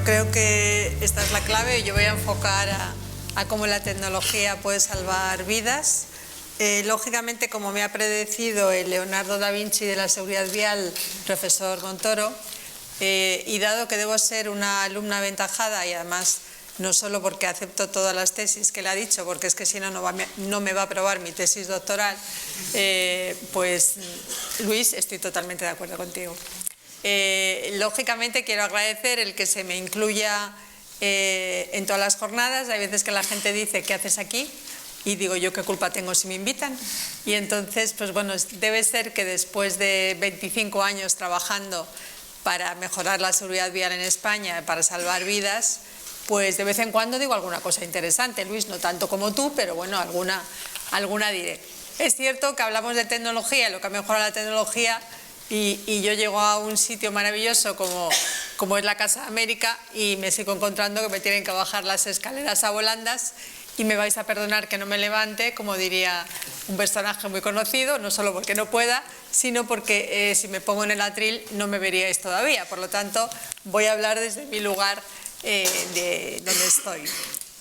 creo que esta es la clave. Yo voy a enfocar a cómo la tecnología puede salvar vidas. Lógicamente, como me ha predecido el Leonardo da Vinci de la seguridad vial, profesor Montoro, y dado que debo ser una alumna aventajada y además no solo porque acepto todas las tesis que le ha dicho, porque es que si no, no me va a aprobar mi tesis doctoral, pues Luis, estoy totalmente de acuerdo contigo. Lógicamente quiero agradecer el que se me incluya en todas las jornadas. Hay veces que la gente dice, ¿qué haces aquí? Y digo, ¿yo qué culpa tengo si me invitan? Y entonces, pues bueno, debe ser que después de 25 años trabajando para mejorar la seguridad vial en España, para salvar vidas, pues de vez en cuando digo alguna cosa interesante. Luis, no tanto como tú, pero bueno, alguna diré. Es cierto que hablamos de tecnología, lo que ha mejorado la tecnología, y yo llego a un sitio maravilloso como es la Casa de América y me sigo encontrando que me tienen que bajar las escaleras a volandas. Y me vais a perdonar que no me levante, como diría un personaje muy conocido, no solo porque no pueda, sino porque si me pongo en el atril no me veríais todavía. Por lo tanto, voy a hablar desde mi lugar de donde estoy.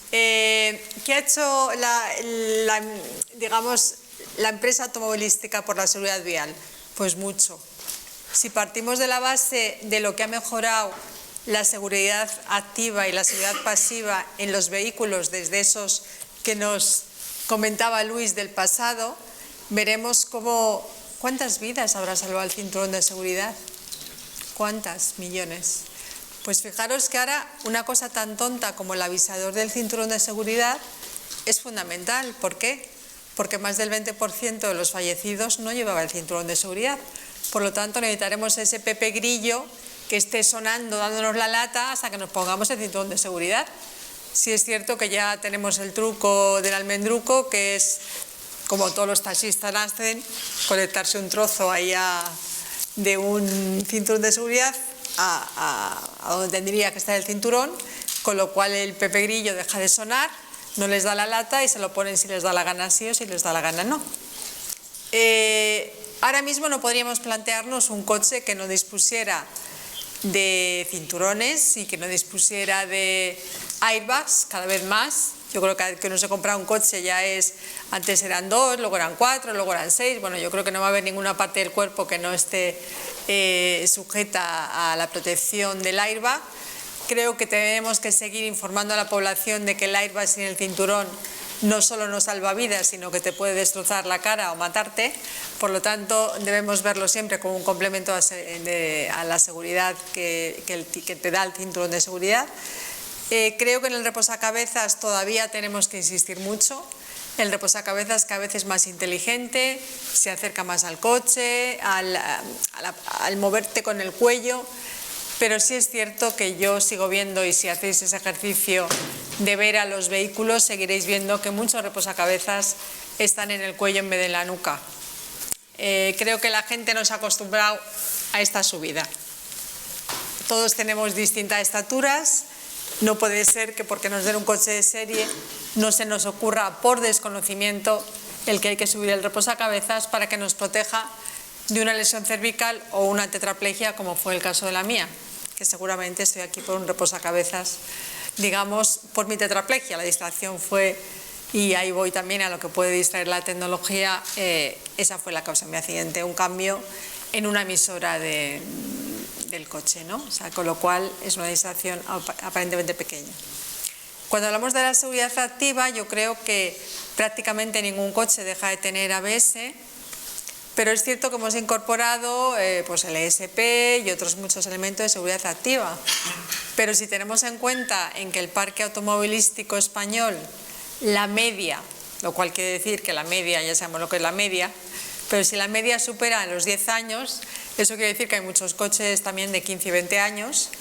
¿Qué ha hecho la empresa automovilística por la seguridad vial? Pues mucho. Si partimos de la base de lo que ha mejorado la seguridad activa y la seguridad pasiva en los vehículos, desde esos que nos comentaba Luis del pasado, veremos cuántas vidas habrá salvado el cinturón de seguridad. ¿Cuántas? Millones. Pues fijaros que ahora una cosa tan tonta como el avisador del cinturón de seguridad es fundamental. ¿Por qué? Porque más del 20% de los fallecidos no llevaba el cinturón de seguridad. Por lo tanto, necesitaremos ese Pepe Grillo que esté sonando, dándonos la lata hasta que nos pongamos el cinturón de seguridad. Sí es cierto que ya tenemos el truco del almendruco, que es, como todos los taxistas hacen, conectarse un trozo ahí de un cinturón de seguridad a donde tendría que estar el cinturón, con lo cual el Pepe Grillo deja de sonar, no les da la lata y se lo ponen si les da la gana sí o si les da la gana no. Ahora mismo no podríamos plantearnos un coche que no dispusiera de cinturones y que no dispusiera de airbags cada vez más. Yo creo que uno se compra un coche ya antes eran 2, luego eran 4, luego eran 6. Bueno, yo creo que no va a haber ninguna parte del cuerpo que no esté sujeta a la protección del airbag. Creo que tenemos que seguir informando a la población de que el airbag sin el cinturón no solo no salva vidas, sino que te puede destrozar la cara o matarte. Por lo tanto, debemos verlo siempre como un complemento a la seguridad que te da el cinturón de seguridad. Creo que en el reposacabezas todavía tenemos que insistir mucho. El reposacabezas cada vez es más inteligente, se acerca más al coche, al moverte con el cuello. Pero sí es cierto que yo sigo viendo, y si hacéis ese ejercicio de ver a los vehículos, seguiréis viendo que muchos reposacabezas están en el cuello en vez de en la nuca. Creo que la gente no se ha acostumbrado a esta subida. Todos tenemos distintas estaturas. No puede ser que porque nos den un coche de serie no se nos ocurra por desconocimiento el que hay que subir el reposacabezas para que nos proteja de una lesión cervical o una tetraplegia, como fue el caso de la mía, que seguramente estoy aquí por un reposacabezas, digamos, por mi tetraplegia. La distracción fue, y ahí voy también a lo que puede distraer la tecnología, esa fue la causa de mi accidente, un cambio en una emisora del coche, ¿no? O sea, con lo cual es una distracción aparentemente pequeña. Cuando hablamos de la seguridad activa, yo creo que prácticamente ningún coche deja de tener ABS, pero es cierto que hemos incorporado pues el ESP y otros muchos elementos de seguridad activa. Pero si tenemos en cuenta en que el parque automovilístico español, la media, lo cual quiere decir que la media, ya sabemos lo que es la media, pero si la media supera los 10 años, eso quiere decir que hay muchos coches también de 15 y 20 años,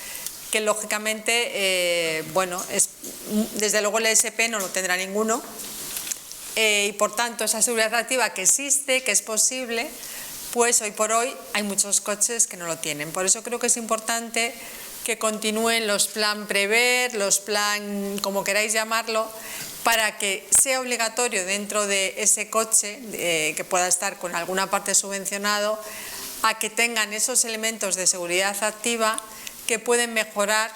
que lógicamente, desde luego el ESP no lo tendrá ninguno. Y por tanto esa seguridad activa que existe, que es posible, pues hoy por hoy hay muchos coches que no lo tienen. Por eso creo que es importante que continúen los plan prever, los plan como queráis llamarlo, para que sea obligatorio dentro de ese coche que pueda estar con alguna parte subvencionado, a que tengan esos elementos de seguridad activa que pueden mejorar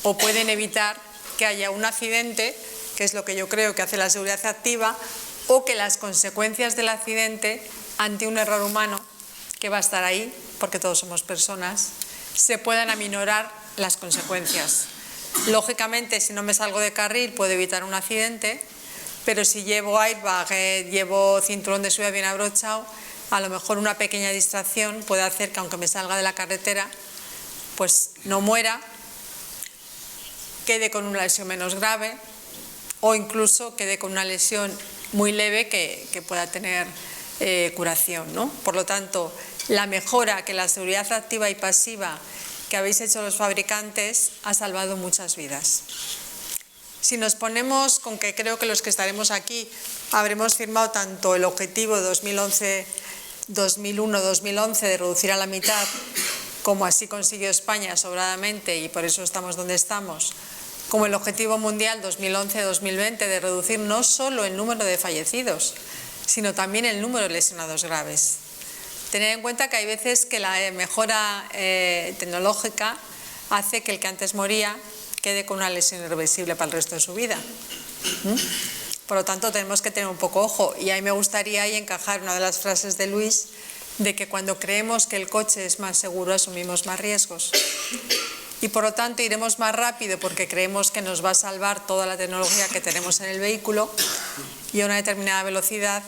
o pueden evitar que haya un accidente, que es lo que yo creo que hace la seguridad activa, o que las consecuencias del accidente ante un error humano, que va a estar ahí, porque todos somos personas, se puedan aminorar las consecuencias. Lógicamente, si no me salgo de carril, puedo evitar un accidente, pero si llevo airbag, llevo cinturón de seguridad bien abrochado, a lo mejor una pequeña distracción puede hacer que, aunque me salga de la carretera, pues no muera, quede con una lesión menos grave o incluso quede con una lesión muy leve que pueda tener curación, ¿no? Por lo tanto, la mejora que la seguridad activa y pasiva que habéis hecho los fabricantes ha salvado muchas vidas. Si nos ponemos con que creo que los que estaremos aquí habremos firmado tanto el objetivo 2001-2011 de reducir a la mitad, como así consiguió España sobradamente y por eso estamos donde estamos, como el objetivo mundial 2011-2020 de reducir no solo el número de fallecidos, sino también el número de lesionados graves. Tener en cuenta que hay veces que la mejora tecnológica hace que el que antes moría quede con una lesión irreversible para el resto de su vida. Por lo tanto, tenemos que tener un poco ojo. Y ahí me gustaría encajar una de las frases de Luis, de que cuando creemos que el coche es más seguro, asumimos más riesgos. Y por lo tanto, iremos más rápido porque creemos que nos va a salvar toda la tecnología que tenemos en el vehículo, y a una determinada velocidad,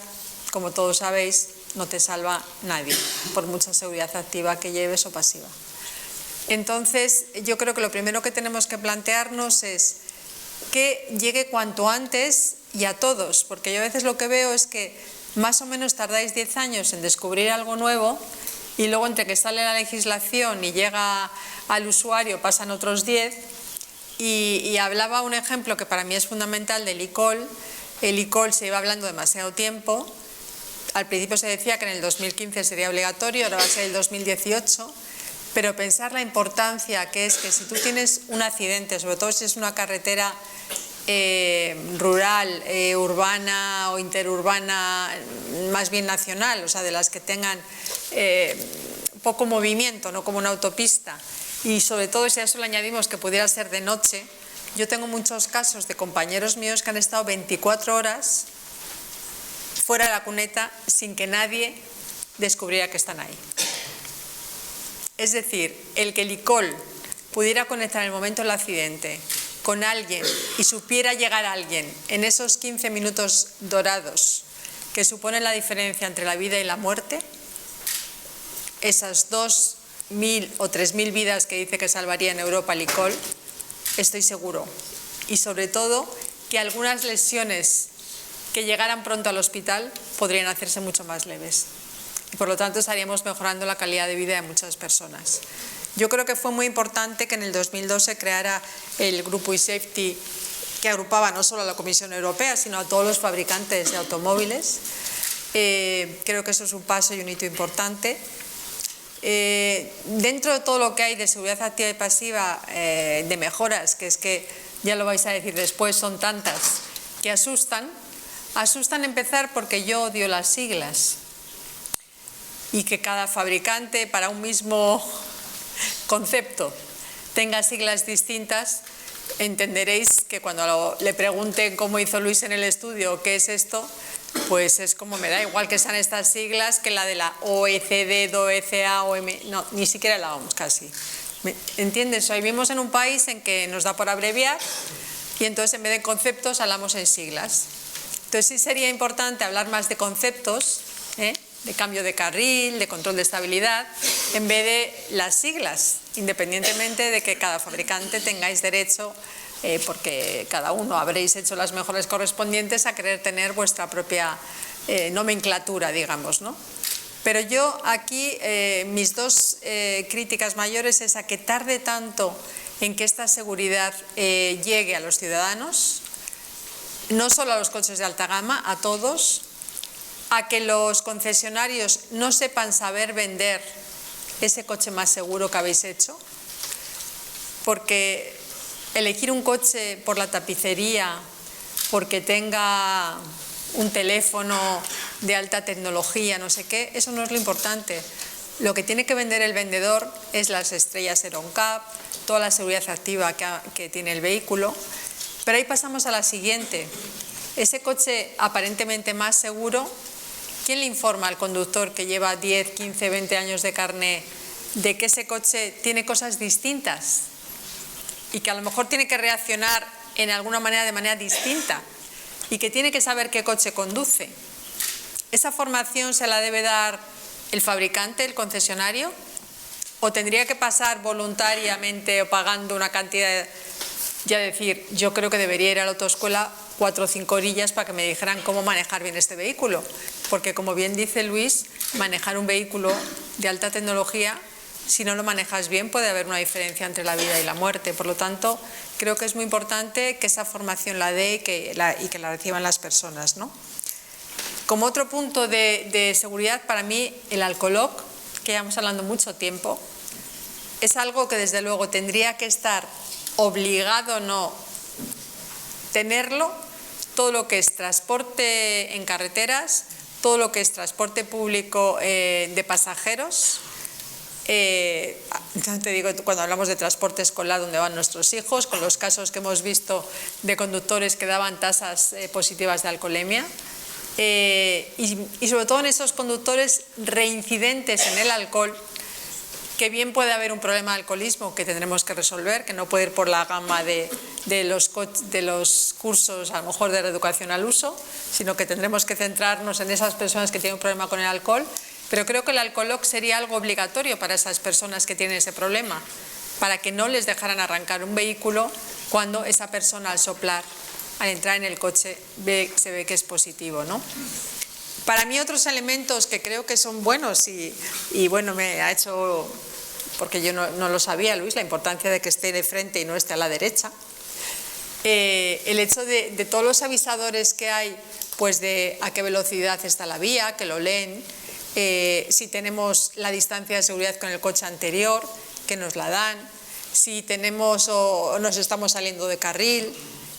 como todos sabéis, no te salva nadie, por mucha seguridad activa que lleves o pasiva. Entonces, yo creo que lo primero que tenemos que plantearnos es que llegue cuanto antes y a todos, porque yo a veces lo que veo es que más o menos tardáis 10 años en descubrir algo nuevo y luego entre que sale la legislación y llega al usuario pasan otros 10, y hablaba un ejemplo que para mí es fundamental del eCall. El eCall se iba hablando demasiado tiempo. Al principio se decía que en el 2015 sería obligatorio, ahora va a ser el 2018, pero pensar la importancia que es que si tú tienes un accidente, sobre todo si es una carretera rural, urbana o interurbana, más bien nacional, o sea, de las que tengan poco movimiento, no como una autopista, y sobre todo si a eso le añadimos que pudiera ser de noche. Yo tengo muchos casos de compañeros míos que han estado 24 horas fuera de la cuneta sin que nadie descubriera que están ahí. Es decir, el que el eCall pudiera conectar en el momento del accidente con alguien y supiera llegar a alguien en esos 15 minutos dorados que suponen la diferencia entre la vida y la muerte, esas 2.000 o 3.000 vidas que dice que salvaría en Europa el eCall, estoy seguro. Y sobre todo que algunas lesiones que llegaran pronto al hospital podrían hacerse mucho más leves. Y por lo tanto estaríamos mejorando la calidad de vida de muchas personas. Yo creo que fue muy importante que en el 2002 se creara el grupo eSafety, que agrupaba no solo a la Comisión Europea, sino a todos los fabricantes de automóviles. Creo que eso es un paso y un hito importante. Dentro de todo lo que hay de seguridad activa y pasiva, de mejoras, que es que ya lo vais a decir después, son tantas que asustan empezar porque yo odio las siglas, y que cada fabricante para un mismo concepto tenga siglas distintas. Entenderéis que cuando le pregunten cómo hizo Luis en el estudio qué es esto, pues es como me da igual que sean estas siglas que la de la OECD, DOECA, OM, no, ni siquiera la OMS casi. ¿Entiendes? Hoy vivimos en un país en que nos da por abreviar y entonces en vez de conceptos hablamos en siglas. Entonces sí sería importante hablar más de conceptos, de cambio de carril, de control de estabilidad, en vez de las siglas, independientemente de que cada fabricante tengáis derecho, porque cada uno habréis hecho las mejoras correspondientes, a querer tener vuestra propia nomenclatura, digamos, ¿no? Pero yo aquí, mis dos críticas mayores es a que tarde tanto en que esta seguridad llegue a los ciudadanos, no solo a los coches de alta gama, a todos, a que los concesionarios no sepan saber vender ese coche más seguro que habéis hecho, porque elegir un coche por la tapicería, porque tenga un teléfono de alta tecnología, no sé qué, eso no es lo importante. Lo que tiene que vender el vendedor es las estrellas EuronCap, toda la seguridad activa que tiene el vehículo. Pero ahí pasamos a la siguiente. Ese coche aparentemente más seguro, ¿quién le informa al conductor que lleva 10, 15, 20 años de carné de que ese coche tiene cosas distintas y que a lo mejor tiene que reaccionar en alguna manera de manera distinta y que tiene que saber qué coche conduce? ¿Esa formación se la debe dar el fabricante, el concesionario? ¿O tendría que pasar voluntariamente o pagando una cantidad? Ya decir, yo creo que debería ir a la autoescuela 4 o 5 orillas para que me dijeran cómo manejar bien este vehículo. Porque como bien dice Luis, manejar un vehículo de alta tecnología, si no lo manejas bien, puede haber una diferencia entre la vida y la muerte. Por lo tanto, creo que es muy importante que esa formación la dé y que la reciban las personas, ¿no? Como otro punto de seguridad, para mí el alcoloc, que llevamos hablando mucho tiempo, es algo que desde luego tendría que estar obligado o no tenerlo, todo lo que es transporte en carreteras, todo lo que es transporte público de pasajeros. Ya te digo, cuando hablamos de transporte escolar donde van nuestros hijos, con los casos que hemos visto de conductores que daban tasas positivas de alcoholemia. Y sobre todo en esos conductores reincidentes en el alcohol, que bien puede haber un problema de alcoholismo que tendremos que resolver, que no puede ir por la gama de los cursos a lo mejor de reeducación al uso, sino que tendremos que centrarnos en esas personas que tienen un problema con el alcohol. Pero creo que el alcoloc sería algo obligatorio para esas personas que tienen ese problema, para que no les dejaran arrancar un vehículo cuando esa persona al soplar, al entrar en el coche, se ve que es positivo, ¿no? Para mí otros elementos que creo que son buenos y bueno, me ha hecho, porque yo no lo sabía, Luis, la importancia de que esté de frente y no esté a la derecha. El hecho de todos los avisadores que hay, pues de a qué velocidad está la vía, que lo leen, si tenemos la distancia de seguridad con el coche anterior, que nos la dan, si tenemos o nos estamos saliendo de carril,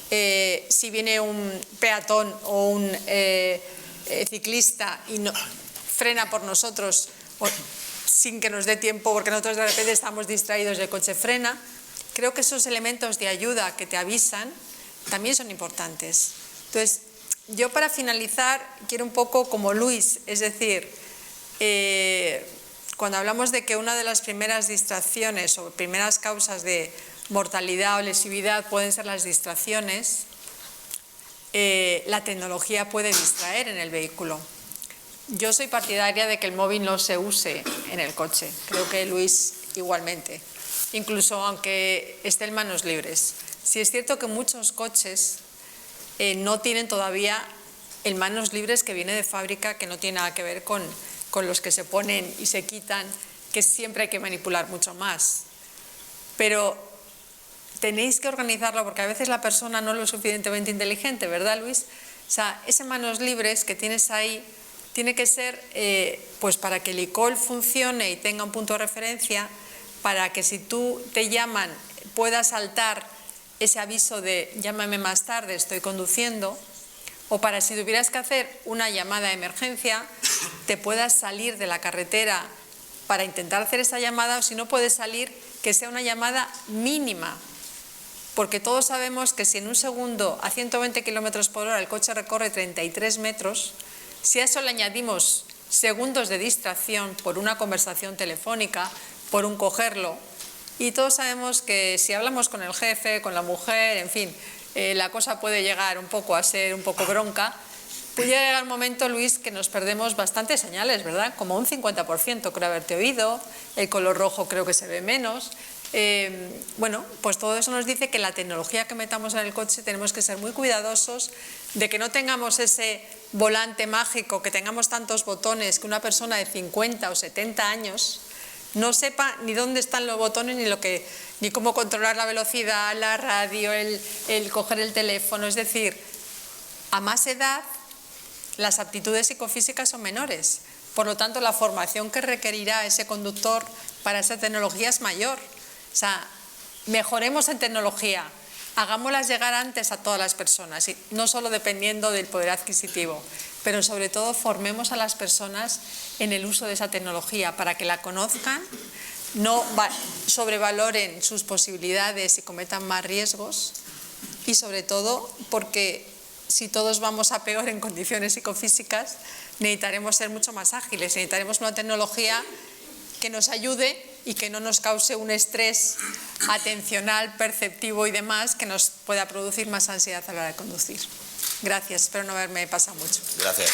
si viene un peatón o un ciclista y no, frena por nosotros sin que nos dé tiempo porque nosotros de repente estamos distraídos y el coche frena. Creo que esos elementos de ayuda que te avisan también son importantes. Entonces, yo para finalizar quiero un poco como Luis, es decir, cuando hablamos de que una de las primeras distracciones o primeras causas de mortalidad o lesividad pueden ser las distracciones, la tecnología puede distraer en el vehículo. Yo soy partidaria de que el móvil no se use en el coche, creo que Luis igualmente, incluso aunque esté en manos libres. Sí es cierto que muchos coches no tienen todavía el manos libres que viene de fábrica, que no tiene nada que ver con los que se ponen y se quitan, que siempre hay que manipular mucho más. Pero tenéis que organizarlo porque a veces la persona no es lo suficientemente inteligente, ¿verdad, Luis? O sea, ese manos libres que tienes ahí tiene que ser pues para que el e-call funcione y tenga un punto de referencia, para que si tú te llaman puedas saltar ese aviso de llámame más tarde, estoy conduciendo, o para si tuvieras que hacer una llamada de emergencia, te puedas salir de la carretera para intentar hacer esa llamada, o si no puedes salir, que sea una llamada mínima. Porque todos sabemos que si en un segundo a 120 km por hora el coche recorre 33 metros, si a eso le añadimos segundos de distracción por una conversación telefónica, por un cogerlo, y todos sabemos que si hablamos con el jefe, con la mujer, en fin, la cosa puede llegar un poco a ser un poco bronca, puede llegar el momento, Luis, que nos perdemos bastantes señales, ¿verdad? Como un 50% creo haberte oído, el color rojo creo que se ve menos. Bueno, pues todo eso nos dice que la tecnología que metamos en el coche tenemos que ser muy cuidadosos de que no tengamos ese volante mágico, que tengamos tantos botones, que una persona de 50 o 70 años no sepa ni dónde están los botones ni cómo controlar la velocidad, la radio, el coger el teléfono. Es decir, a más edad las aptitudes psicofísicas son menores. Por lo tanto, la formación que requerirá ese conductor para esa tecnología es mayor. O sea, mejoremos en tecnología, hagámoslas llegar antes a todas las personas, y no solo dependiendo del poder adquisitivo. pero sobre todo formemos a las personas en el uso de esa tecnología para que la conozcan, no sobrevaloren sus posibilidades y cometan más riesgos, y sobre todo porque si todos vamos a peor en condiciones psicofísicas, necesitaremos ser mucho más ágiles, necesitaremos una tecnología que nos ayude y que no nos cause un estrés atencional, perceptivo y demás que nos pueda producir más ansiedad a la hora de conducir. Gracias, espero no haberme pasado mucho. Gracias.